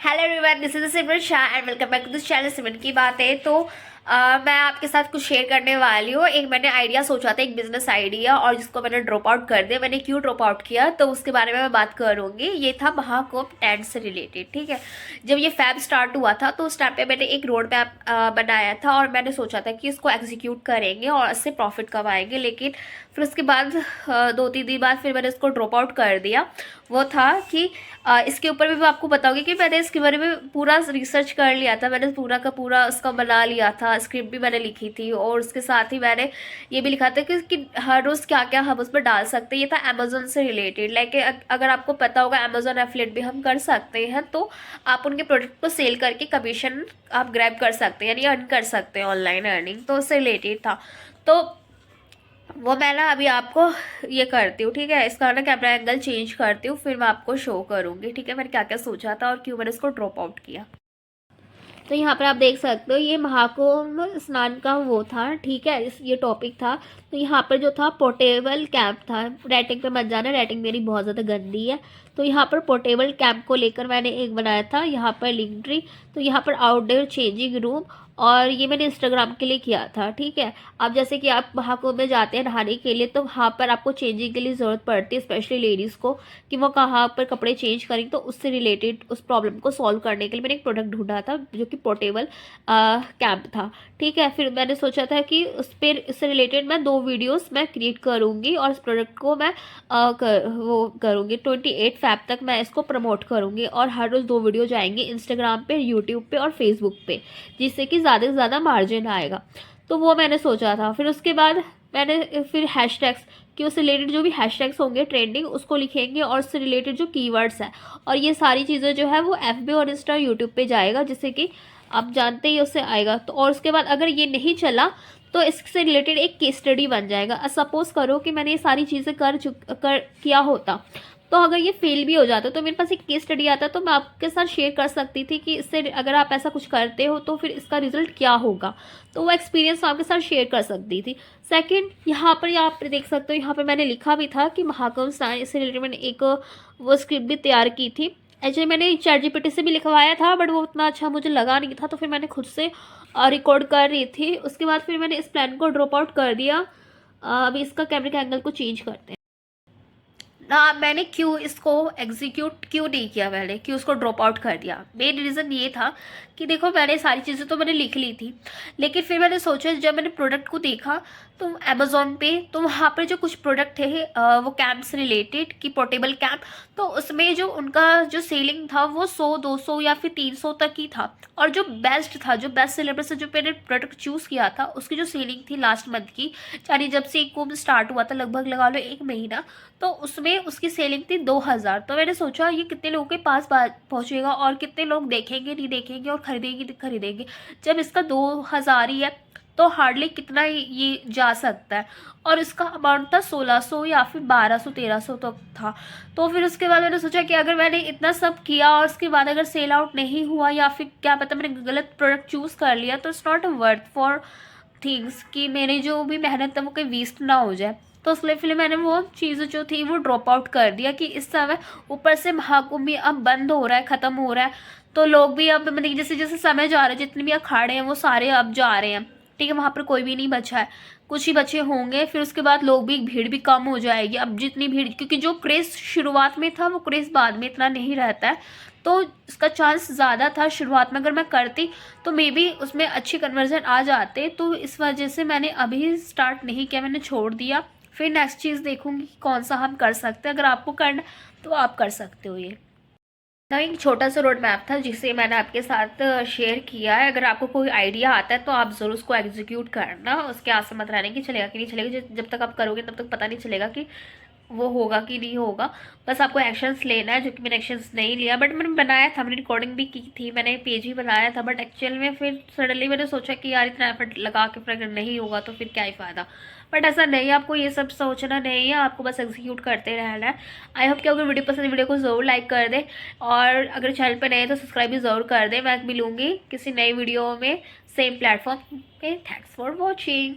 Hello everyone, this is Simran Shah and welcome back to this channel Simran की बातें। तो मैं आपके साथ कुछ शेयर करने वाली हूँ। एक मैंने आइडिया सोचा था, एक बिजनेस आइडिया, और जिसको मैंने ड्रॉप आउट कर दिया। मैंने क्यों ड्रॉप आउट किया तो उसके बारे में मैं बात करूँगी। ये था महाकुंभ टेंट से रिलेटेड। ठीक है, जब ये फैब स्टार्ट हुआ था तो उस टाइम पे मैंने एक रोड मैप बनाया था और मैंने सोचा था कि इसको एग्जीक्यूट करेंगे और इससे प्रॉफिट कमाएंगे। लेकिन फिर उसके बाद 2-3 दिन बाद फिर मैंने इसको ड्रॉप आउट कर दिया। वो था कि इसके ऊपर भी मैं आपको बताऊंगी कि मैंने इसके बारे में पूरा रिसर्च कर लिया था। मैंने पूरा का पूरा उसका बना लिया था, स्क्रिप्ट भी मैंने लिखी थी और उसके साथ ही मैंने ये भी लिखा था कि हर रोज़ क्या क्या हम उसमें डाल सकते हैं। ये था अमेजोन से रिलेटेड। लाइक अगर आपको पता होगा, अमेजोन एफिलिएट भी हम कर सकते हैं, तो आप उनके प्रोडक्ट को सेल करके कमीशन आप ग्रैब कर सकते हैं, यानी अर्न कर सकते हैं, ऑनलाइन अर्निंग। तो उससे रिलेटेड था। तो वो मैं ना अभी आपको ये करती हूँ। ठीक है, इसका ना कैमरा एंगल चेंज करती हूँ, फिर मैं आपको शो करूँगी। ठीक है, मैंने क्या क्या सोचा था और क्यों मैंने इसको ड्रॉप आउट किया। तो यहाँ पर आप देख सकते हो, ये महाकुंभ स्नान का वो था। ठीक है, ये टॉपिक था। तो यहाँ पर जो था पोर्टेबल कैंप था। रेटिंग पे मत जाना, रेटिंग मेरी बहुत ज़्यादा गंदी है। तो यहाँ पर पोर्टेबल कैंप को लेकर मैंने एक बनाया था। यहाँ पर लिंक ट्री, तो यहाँ पर आउटडोर चेंजिंग रूम, और ये मैंने इंस्टाग्राम के लिए किया था। ठीक है, अब जैसे कि आप महाकुंभ में जाते हैं नहाने के लिए, तो वहाँ पर आपको चेंजिंग के लिए ज़रूरत पड़ती है, स्पेशली लेडीज़ को, कि वो कहाँ पर कपड़े चेंज करें। तो उससे रिलेटेड उस प्रॉब्लम को सॉल्व करने के लिए मैंने एक प्रोडक्ट ढूंढा था जो कि पोर्टेबल कैंप था। ठीक है, फिर मैंने सोचा था कि उस पर इससे रिलेटेड मैं 2 वीडियोस मैं क्रिएट करूँगी और इस प्रोडक्ट को मैं वो करूँगी। 28 फैब तक मैं इसको प्रमोट करूँगी और हर रोज़ 2 वीडियो जाएंगे इंस्टाग्राम पे, यूट्यूब पे और फेसबुक पे, जिससे कि ज़्यादा से ज़्यादा मार्जिन आएगा। तो वो मैंने सोचा था। फिर उसके बाद मैंने फिर हैशटैग्स, कि उससे रिलेटेड जो भी हैशटैग्स होंगे ट्रेंडिंग, उसको लिखेंगे, और उससे रिलेटेड जो कीवर्ड्स है, और ये सारी चीज़ें जो है वो एफबी और इंस्टा यूट्यूब पे जाएगा, जिससे कि आप जानते ही उससे आएगा। तो और उसके बाद अगर ये नहीं चला तो इससे रिलेटेड एक केस स्टडी बन जाएगा। सपोज करो कि मैंने ये सारी चीज़ें कर किया होता, तो अगर ये फेल भी हो जाता तो मेरे पास एक केस स्टडी आता, तो मैं आपके साथ शेयर कर सकती थी कि इससे अगर आप ऐसा कुछ करते हो तो फिर इसका रिजल्ट क्या होगा। तो वो एक्सपीरियंस आपके साथ शेयर कर सकती थी। सेकंड, यहाँ पर देख सकते हो, यहाँ पर मैंने लिखा भी था कि महाकुंभ स्नान से रिलेटेड मैंने एक वो स्क्रिप्ट भी तैयार की थी। एक्चुअली मैंने ChatGPT से भी लिखवाया था, बट वो उतना अच्छा मुझे लगा नहीं था, तो फिर मैंने खुद से रिकॉर्ड कर रही थी। उसके बाद फिर मैंने इस प्लान को ड्रॉप आउट कर दिया। अभी इसका कैमरे का एंगल को चेंज करते हैं ना। मैंने क्यों इसको एग्जीक्यूट क्यों नहीं किया, मैंने क्यों उसको ड्रॉप आउट कर दिया। मेन रीज़न ये था कि देखो, मैंने सारी चीज़ें तो मैंने लिख ली थी, लेकिन फिर मैंने सोचा, जब मैंने प्रोडक्ट को देखा तो अमेज़ॉन पे, तो वहाँ पर जो कुछ प्रोडक्ट थे वो कैंप से रिलेटेड, कि पोर्टेबल कैंप, तो उसमें जो उनका जो सेलिंग था वो 100-200 या फिर 300 तक ही था। और जो बेस्ट था, जो बेस्ट सेलर से जो मैंने प्रोडक्ट चूज़ किया था, उसकी जो सेलिंग थी लास्ट मंथ की, यानी जब से कुंभ स्टार्ट हुआ था, लगभग लगा लो 1 महीना, तो उसमें उसकी सेलिंग थी 2000। तो मैंने सोचा ये कितने लोगों के पास पहुंचेगा और कितने लोग देखेंगे नहीं देखेंगे और खरीदेंगे नहीं खरीदेंगे। जब इसका 2000 ही है तो हार्डली कितना ये जा सकता है। और इसका अमाउंट था 1600 या फिर 1200-1300 तक था। तो फिर उसके बाद मैंने सोचा कि अगर मैंने इतना सब किया और उसके बाद अगर सेल आउट नहीं हुआ, या फिर क्या पता मैंने गलत प्रोडक्ट चूज़ कर लिया, तो it's not worth for things, कि मेरी जो भी मेहनत है वो कहीं वेस्ट ना हो जाए। तो इसलिए फिर मैंने वो चीज़ जो थी वो ड्रॉप आउट कर दिया, कि इस समय ऊपर से महाकुंभ भी अब बंद हो रहा है, ख़त्म हो रहा है, तो लोग भी अब मतलब जैसे जैसे समय जा रहा है, जितने भी अखाड़े हैं वो सारे अब जा रहे हैं। ठीक है, वहाँ पर कोई भी नहीं बचा है, कुछ ही बचे होंगे। फिर उसके बाद लोग भी, भीड़ भी कम हो जाएगी अब जितनी भीड़, क्योंकि जो क्रेज़ शुरुआत में था वो क्रेज़ बाद में इतना नहीं रहता है। तो इसका चांस ज़्यादा था शुरुआत में, अगर मैं करती तो मे बी उसमें अच्छे कन्वर्जन आ जाते। तो इस वजह से मैंने अभी स्टार्ट नहीं किया, मैंने छोड़ दिया। फिर नेक्स्ट चीज़ देखूंगी कि कौन सा हम कर सकते हैं। अगर आपको करना तो आप कर सकते हो। ये ना एक छोटा सा रोड मैप था जिसे मैंने आपके साथ शेयर किया है। अगर आपको कोई आइडिया आता है तो आप ज़रूर उसको एग्जीक्यूट करना। उसके आस मत रहने की चलेगा कि नहीं चलेगा, जब तक आप करोगे तब तक पता नहीं चलेगा कि वो होगा कि नहीं होगा। बस आपको एक्शंस लेना है, जो कि मैंने एक्शंस नहीं लिया, बट मैंने बनाया था, मैंने रिकॉर्डिंग भी की थी, मैंने पेज भी बनाया था, बट एक्चुअल में फिर सडनली मैंने सोचा कि यार इतना एफर्ट लगा के फिर अगर नहीं होगा तो फिर क्या ही फ़ायदा। बट ऐसा नहीं, आपको ये सब सोचना नहीं है, आपको बस एग्जीक्यूट करते रहना है। आई होप कि अगर वीडियो पसंद है, वीडियो को ज़रूर लाइक कर दें, और अगर चैनल पर नए हैं तो सब्सक्राइब भी ज़रूर कर दें। मैं मिलूँगी किसी नई वीडियो में सेम प्लेटफॉर्म पे। Thanks for watching.